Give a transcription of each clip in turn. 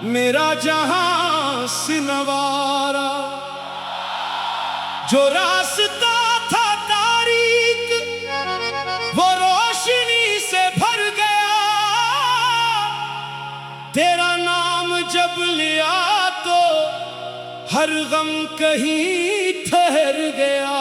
मेरा जहां से नवारा। जो रास्ता था तारीक वो रोशनी से भर गया। तेरा नाम जब लिया तो हर गम कहीं ठहर गया।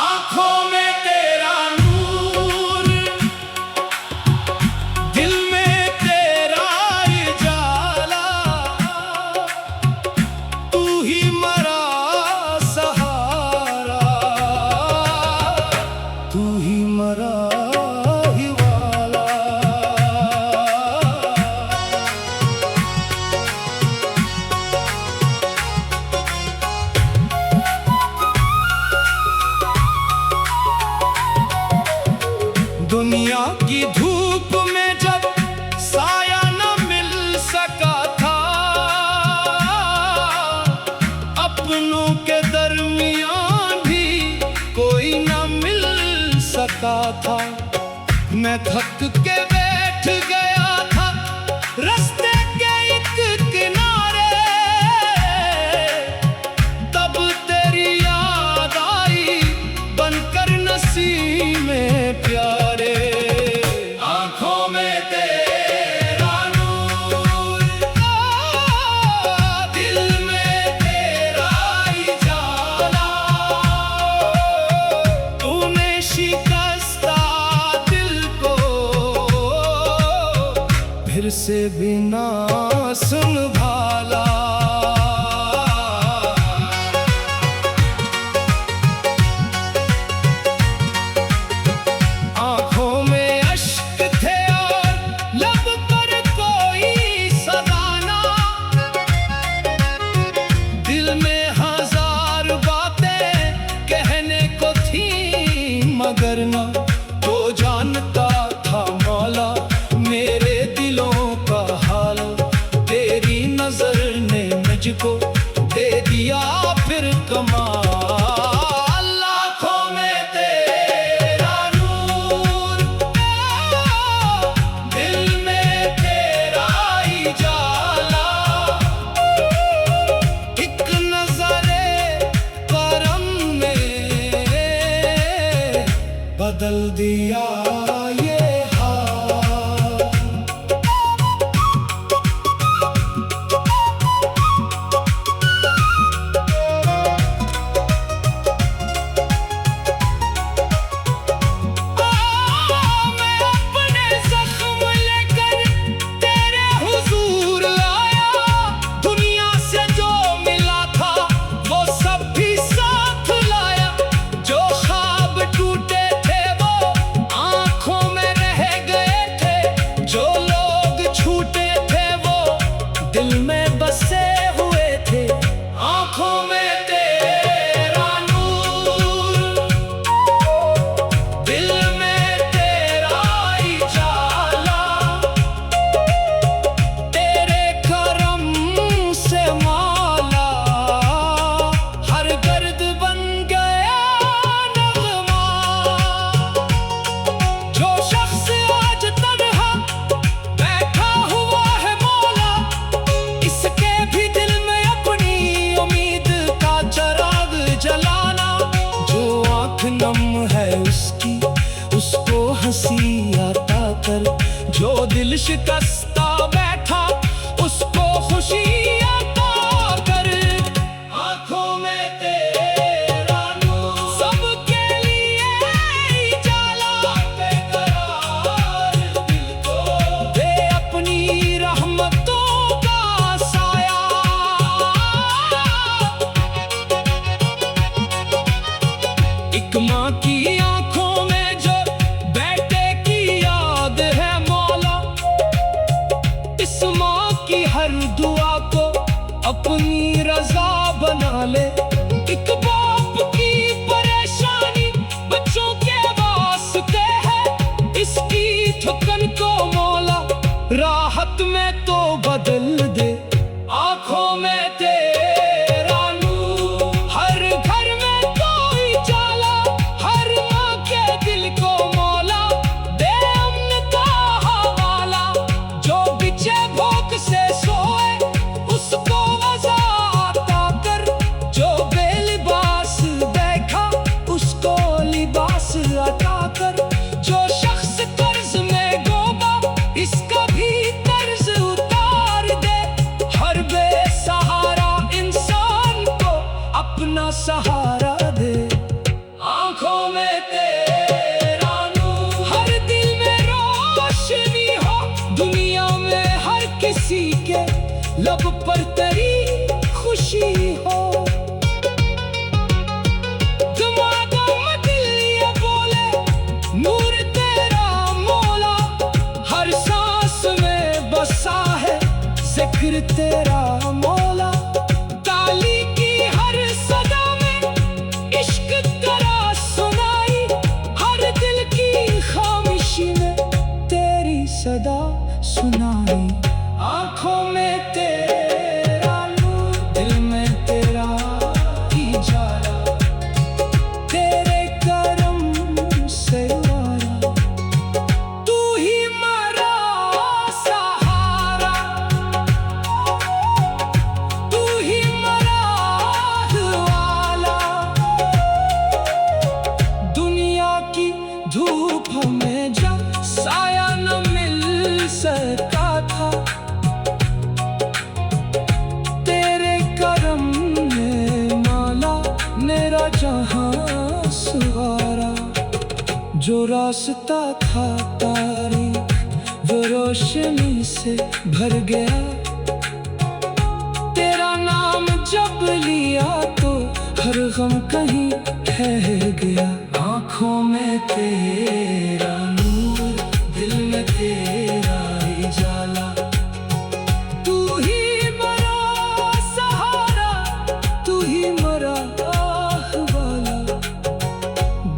आंखों में तेरा नूर, दिल में तेरा उजाला, तू ही मेरा सहारा, तू ही मेरा ही वाला। दुनिया की धूप में जब साया न मिल सका था, अपनों के दरमियान भी कोई न मिल सका था। मैं थक के बैठ गया था रास्ते के एक किनारे, तब तेरी याद आई बनकर नसीमे प्यारे। आंखों में तेरा नूर, दिल में तेरा उजाला, तूने शिकस्ता दिल को फिर से बिना संभाला। मगर ना तो जानता था मौला मेरे दिलों का हाल। तेरी नजर ने मुझको दे दिया फिर कमाल। आँखों में तेरा नूर, दिल में तेरा उजाला, एक नजरे करम ने बदल दिया ये हाल। मैं अपने जख्म लेकर तेरे हुजूर आया। दुनिया से जो मिला था वो सब भी साथ लाया। जो ख्वाब टूटे दिल में बसे हुए थे। आंखों में तेरा नूर, दिल में तेरा उजाला, तेरे करम से मौला हर गर्द बन गया नगमा। जो शख्स आज तन्हा बैठा हुआ है मौला, इसके भी दिल में अपनी उम्मीद का चिराग जलाना। जो आँख नम है उसकी उसको हंसी आता कर, जो दिल शिकस्ता बैठा उसको खुशी आता कर। आँखों में तेरा नूर, सबके लिए उजाला, बेकरार दिल को दे अपनी रहमतों एक माँ की आंखों में जो बेटे की याद है मौला। इस माँ की हर दुआ को अपनी रजा बना ले। एक बाप की परेशानी बच्चों के वास्ते है, इसकी ठुकन को मौला राहत में तो बदल दे। आंखों में तेरा नूर, हर घर में कोई उजाला, हर माँ के दिल को मौला दे अमन का हवाला। लब पर तेरी खुशी हो। दमादम दिल ये बोले नूर तेरा मौला, हर सांस में बसा है जिक्र तेरा मौला। ताली की हर सदा में इश्क तेरा सुनाई, हर दिल की खामोशी में तेरी सदा सुनाई। आंखों में तेरा नूर, दिल में तेरा उजाला, तेरे करम से वारा, तू ही मेरा सहारा, तू ही मेरा वाला। दुनिया की धूप में जब साया न मिल सका था, तेरे करम ने माला मेरा जहां सवारा। जो रास्ता था तारीक वो रोशनी से भर गया, तेरा नाम जब लिया तो हर गम कहीं ठहर गया। आंखों में तेरा नूर, दिल में तेरा उजाला, तू ही मेरा सहारा, तू ही मेरा वाला।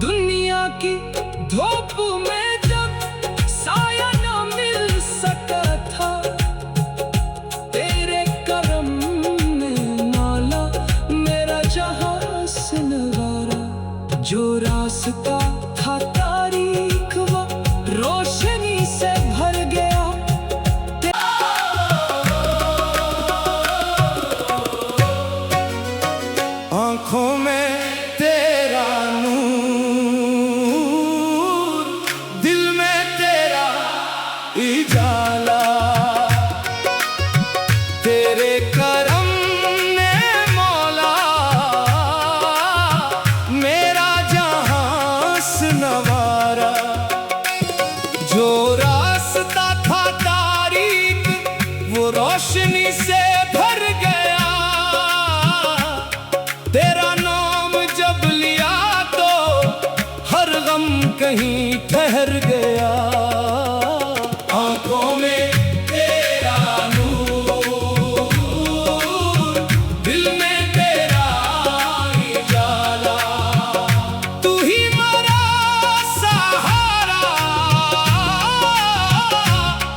दुनिया की धूप में जब साया न मिल सका था, तेरे करम ने माला मेरा जहां से नवारा। जो रास्ता था तारीक वो रोशनी से भर गया। आंखों में तेरा नूर, दिल में तेरा उजाला, तेरे करम ने मौला मेरा जहां से नवारा। जो रास्ता था तारीक वो रोशनी से भर गया, तेरा नाम जब लिया तो हर गम कहीं ठहर गया। आंखों में तेरा नूर, दिल में तेरा उजाला, तू ही मेरा सहारा,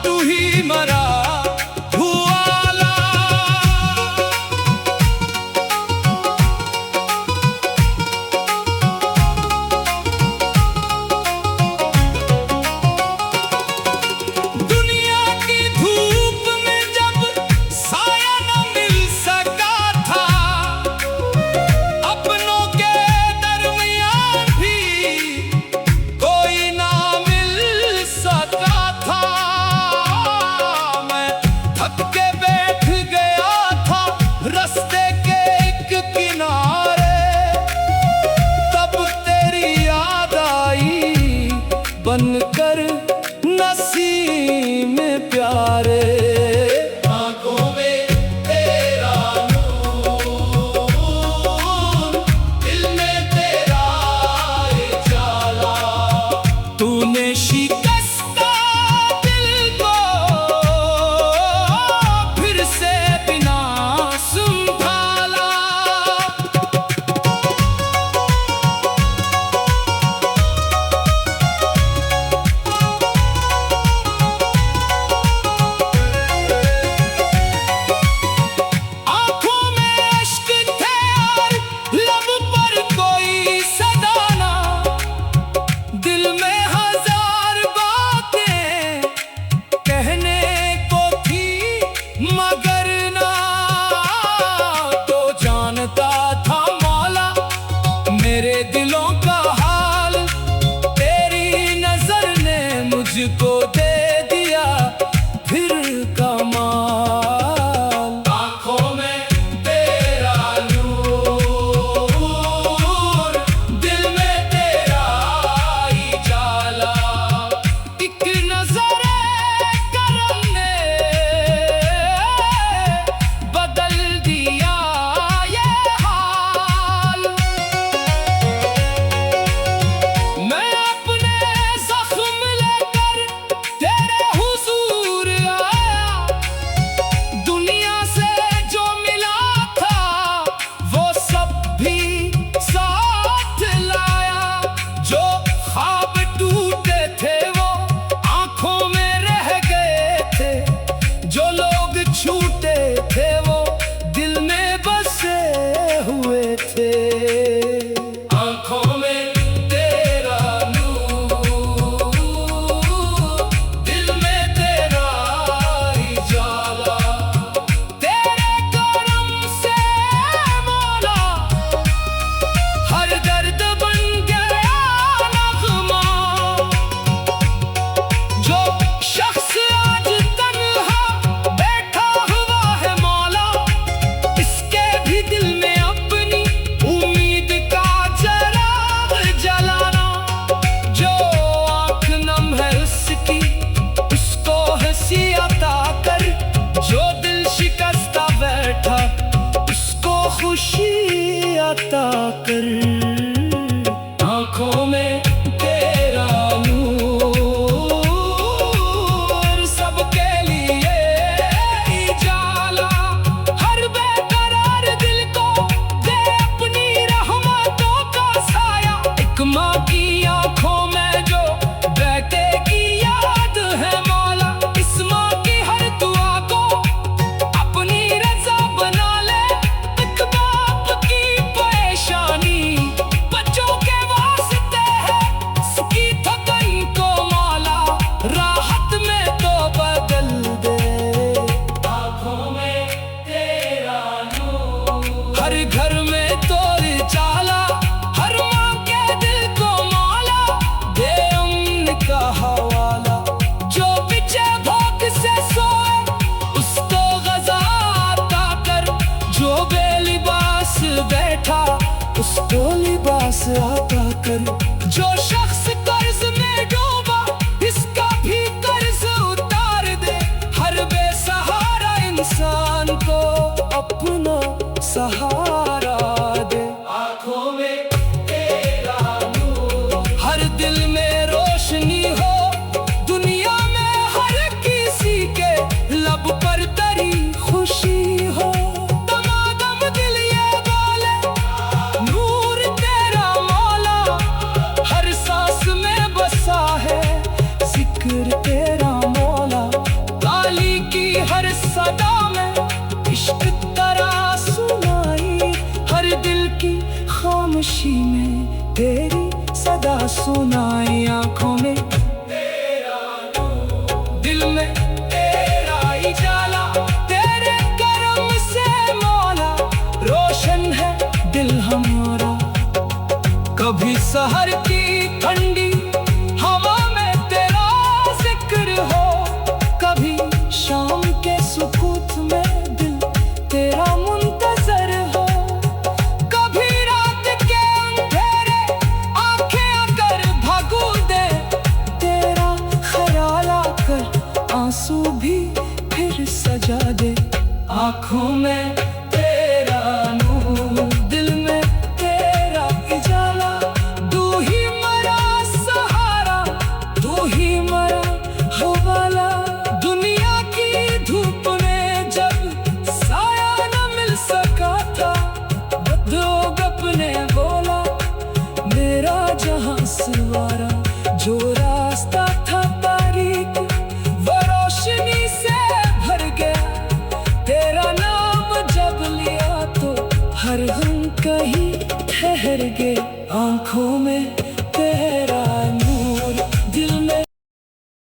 तू ही मेरा वाला। दुनिया की धूप में जब साया न मिल सका था, अपनों के दरमियान भी कोई ना मिल सका था। मैं थक के बैठ गया था रास्ते के एक किनारे, तब तेरी याद आई बनकर नसीम प्यारे। आंखों में तेरा नूर, दिल में तेरा उजाला, तूने शिकस्ता दिल को फिर से बिना संभाला। आंखों में अश्क थे और लब पर कोई सदा ना, दिल में हजार बातें कहने को थी मगर ना तो जानता था मौला मेरे दिलों का हाल। तेरी नजर ने मुझको दे दिया फिर कमाल। आंखों में तेरा नूर, दिल में तेरा उजाला, एक नजर करम ने आता कर। आंखों में तेरा नूर सबके लिए उजाला, हर बेकरार दिल को दे अपनी रहमतों का साया। एक माँ की आंखों में जो बेटे की याद है मौला, इस माँ की हर दुआ को अपनी रजा बना ले। एक बाप की परेशानी बच्चों के वास्ते है, उसकी थकाई को मौला राहत में तो बदल दे। आँखों में तेरा नूर, हर घर में तो उजाला, हर माँ के दिल को मौला दे अमन का हवाला। जो बिचे भूख से सोए उसको ग़ज़ा अता कर, जो बेलिबास बैठा उसको लिबास अता कर। जो शख्स कर्ज में डूबा इसका भी कर्ज उतार दे, हर बेसहारा इंसान को अपना सहारा दे। आँखों में तेरा नूर, हर दिल में रोशनी हो, दुनिया में हर किसी के लब पर तेरी खुशी हो। दमादम दिल ये बोले नूर तेरा मौला, हर सांस में बसा है जिक्र तेरा मौला। गाली की हर सदा में इश्क तेरा सुनाई, हर दिल की खामोशी में तेरी सदा सुनाई। आँखों में तेरा नूर, दिल में तेरा उजाला, तेरे करम से मौला रोशन है दिल हमारा। कभी सहर की ठंडी हवा में तेरा जिक्र हो, कभी शाम के सुकूत में दिल तेरा मुंतजर हो। कभी रात के अंधेरे आंखें आकर भगू दे, तेरा ख्याल आकर आंसू भी फिर सजा दे। आँखों में तेरा नूर, दिल में तेरा उजाला, तू ही मेरा सहारा, तू ही मेरा हवाला। दुनिया की धूप में जब साया न मिल सका था, लोग अपने बोला मेरा जहां सवारा। जो रास्ता था तारीक वो रोशनी से भर गया, तेरा नाम जब लिया तो हर हम कहीं ठहर गए। आँखों में तेरा